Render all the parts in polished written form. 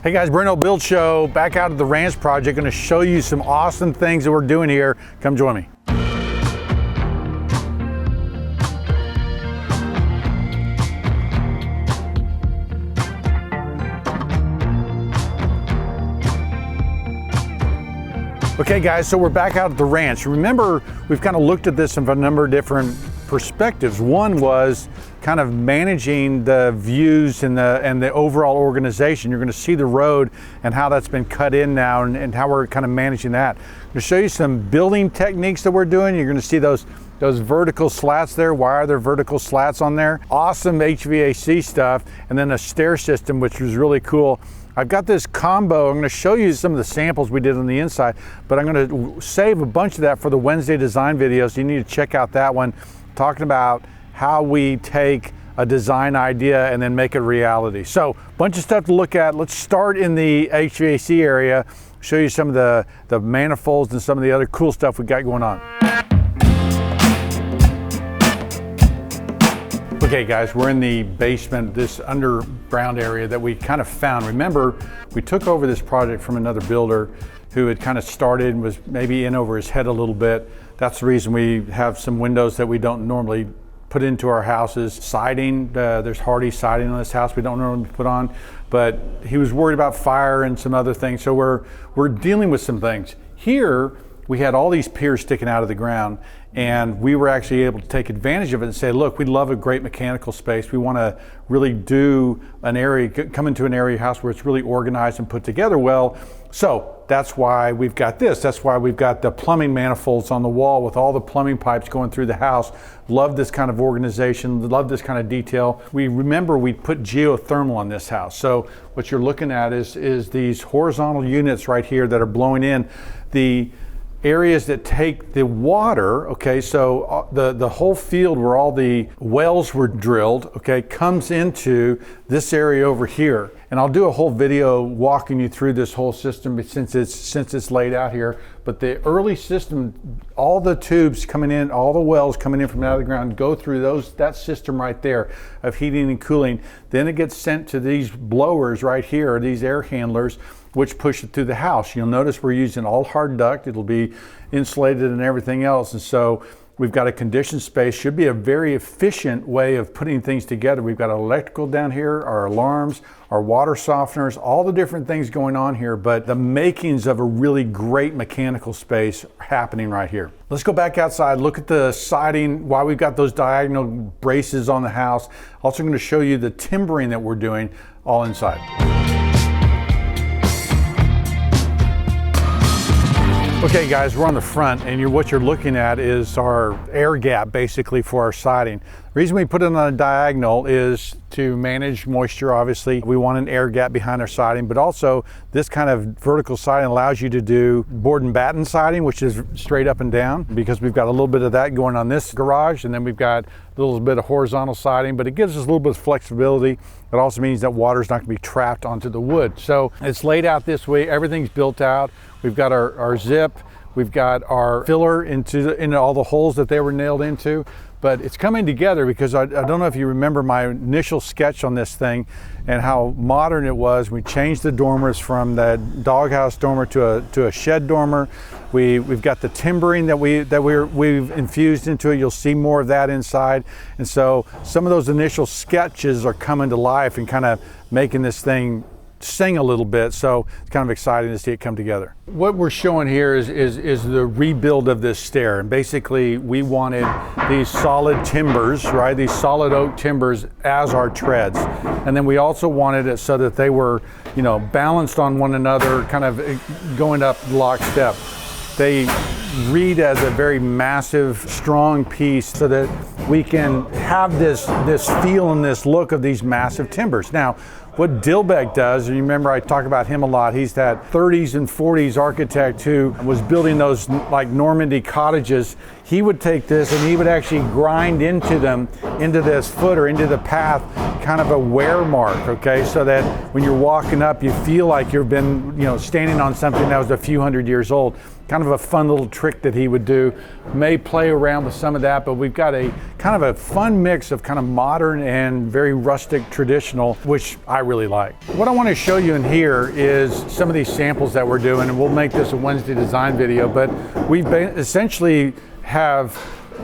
Hey guys, Brent Hull Build Show, back out at the ranch project. Going to show you some awesome things that we're doing here. Come join me. Okay guys, so we're back out at the ranch. Remember, we've kind of looked at this from a number of different perspectives. One was kind of managing the views and the overall organization. You're going to see the road and how that's been cut in now and how we're kind of managing that. I'm going to show you some building techniques that we're doing. You're going to see those vertical slats there. Why are there vertical slats on there? Awesome HVAC stuff, and then a stair system, which was really cool. I've got this combo. I'm going to show you some of the samples we did on the inside, but I'm going to save a bunch of that for the Wednesday design video, so you need to check out that one, talking about how we take a design idea and then make it reality. So a bunch of stuff to look at. Let's start in the HVAC area, show you some of the manifolds and some of the other cool stuff we got going on. Okay guys, we're in the basement, this underground area that we kind of found. Remember, we took over this project from another builder who had kind of started and was maybe in over his head a little bit. That's the reason we have some windows that we don't normally put into our houses. Siding, there's hardy siding on this house we don't normally put on, but he was worried about fire and some other things, so we're dealing with some things. Here, we had all these piers sticking out of the ground, and we were actually able to take advantage of it and say, look, we love a great mechanical space. We want to really do an area, come into an area house where it's really organized and put together well. So that's why we've got this. That's why we've got the plumbing manifolds on the wall with all the plumbing pipes going through the house. Love this kind of organization, love this kind of detail. We put geothermal on this house. So what you're looking at is these horizontal units right here that are blowing in. The areas that take the water, okay, so the whole field where all the wells were drilled, okay, comes into this area over here. And I'll do a whole video walking you through this whole system since it's laid out here. But the early system, all the tubes coming in, all the wells coming in from out of the ground go through that system right there of heating and cooling. Then it gets sent to these blowers right here, these air handlers, which push it through the house. You'll notice we're using all hard duct. It'll be insulated and everything else. And so we've got a conditioned space. Should be a very efficient way of putting things together. We've got electrical down here, our alarms, our water softeners, all the different things going on here, but the makings of a really great mechanical space happening right here. Let's go back outside, look at the siding, why we've got those diagonal braces on the house. Also going to show you the timbering that we're doing all inside. Okay guys, we're on the front, and what you're looking at is our air gap basically for our siding. The reason we put it on a diagonal is to manage moisture, obviously. We want an air gap behind our siding, but also this kind of vertical siding allows you to do board and batten siding, which is straight up and down, because we've got a little bit of that going on this garage, and then we've got a little bit of horizontal siding, but it gives us a little bit of flexibility. It also means that water's not gonna be trapped onto the wood. So it's laid out this way, everything's built out. We've got our zip, we've got our filler into all the holes that they were nailed into, but it's coming together because I don't know if you remember my initial sketch on this thing and how modern it was. We changed the dormers from that doghouse dormer to a shed dormer. We've got the timbering that we've infused into it. You'll see more of that inside. And so some of those initial sketches are coming to life and kind of making this thing sing a little bit, so it's kind of exciting to see it come together. What we're showing here is the rebuild of this stair, and basically we wanted these solid timbers, right? These solid oak timbers as our treads, and then we also wanted it so that they were, balanced on one another, kind of going up lockstep. They read as a very massive, strong piece so that we can have this feel and this look of these massive timbers. Now, what Dilbeck does, and you remember I talk about him a lot, he's that 30s and 40s architect who was building those like Normandy cottages. He would take this and he would actually grind into this foot or into the path, kind of a wear mark, okay? So that when you're walking up, you feel like you've been, standing on something that was a few hundred years old. kind of a fun little trick that he would do. May play around with some of that, but we've got a kind of a fun mix of kind of modern and very rustic traditional, which I really like. What I want to show you in here is some of these samples that we're doing, and we'll make this a Wednesday design video, but we essentially have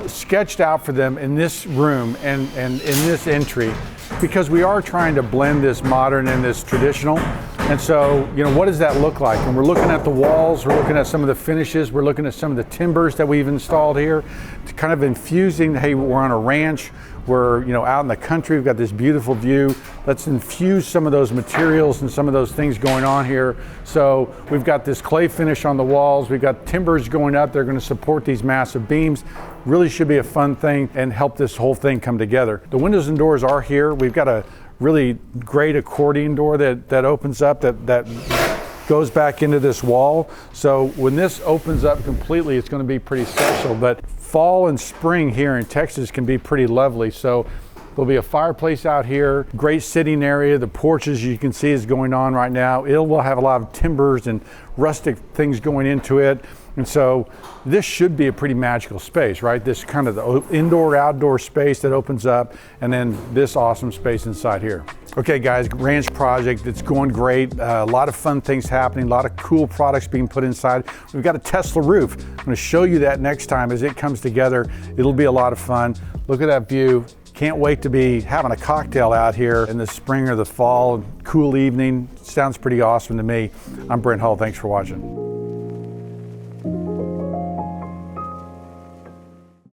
sketched out for them in this room and in this entry, because we are trying to blend this modern and this traditional. And so, you know, what does that look like? And we're looking at the walls, we're looking at some of the finishes, we're looking at some of the timbers that we've installed here, to kind of infusing, hey, we're on a ranch, we're, you know, out in the country, we've got this beautiful view. Let's infuse some of those materials and some of those things going on here. So we've got this clay finish on the walls, we've got timbers going up, they're going to support these massive beams. Really should be a fun thing and help this whole thing come together. The windows and doors are here. We've got a really great accordion door that opens up, that goes back into this wall. So when this opens up completely, it's going to be pretty special. But fall and spring here in Texas can be pretty lovely. So there'll be a fireplace out here, great sitting area. The porches you can see is going on right now. It will have a lot of timbers and rustic things going into it. And so this should be a pretty magical space, right? This kind of the indoor-outdoor space that opens up, and then this awesome space inside here. Okay guys, ranch project, it's going great. A lot of fun things happening, a lot of cool products being put inside. We've got a Tesla roof. I'm gonna show you that next time as it comes together. It'll be a lot of fun. Look at that view. Can't wait to be having a cocktail out here in the spring or the fall. Cool evening, sounds pretty awesome to me. I'm Brent Hull, thanks for watching.